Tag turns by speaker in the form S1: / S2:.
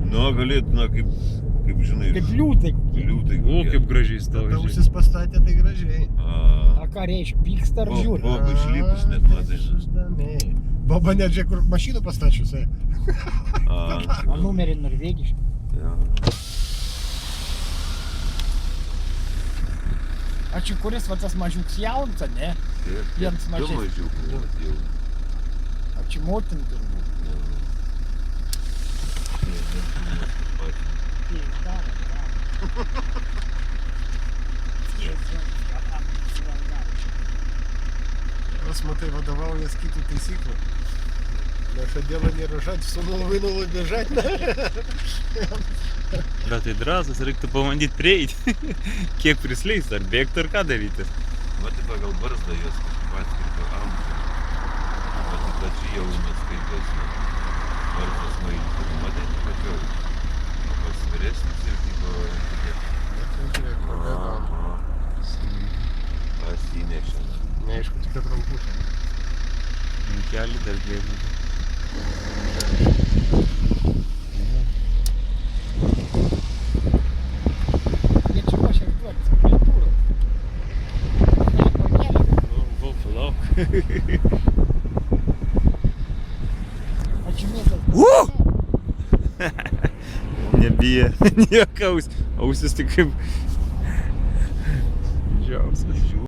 S1: Nu, galėtų, na, kaip žinai.
S2: Kaip liūtai.
S1: Liūtai.
S3: O, kaip gražiai stovi.
S4: Ausis pastatė, tai gražiai.
S2: A ką reiškia, pyksta ar žiūri?
S1: Boba išlipus net matai.
S4: Boba net žiūrėk, kur mašiną pastačiusi.
S2: A numerį norvegiškai.
S1: Ja.
S2: A čia kuris va tas mažiuks jaunas, ne? Vienas
S1: Du
S2: mažesnis.
S1: mažiukai jau.
S2: A čia motin turbūt.
S4: Jos, matai, vadovaujas kitų taisyklų. Наша дело не рожать, всунула, вынула, бежать.
S3: Bet tai drąsus, reiktų pabandyti prieiti. Kiek prisleis, ar bėgti, ar ką daryti.
S1: Va tai pagal barzdą jos kažkaip atskirto amžių. Va tai plačiai jaunas skaitosi. Barzdas mailyti. Matai, pačiau. O pas vyresnis ir tipo... Pasinešė.
S4: Neaišku, tik atrampušė.
S3: Kelį dar bėgti.
S2: Jie čia ruošia duotis kultūrą.
S3: Nu, palauk.
S2: A čia mėtas.
S3: Nebija. Niekaus. Ausis tik kaip... Džiausias.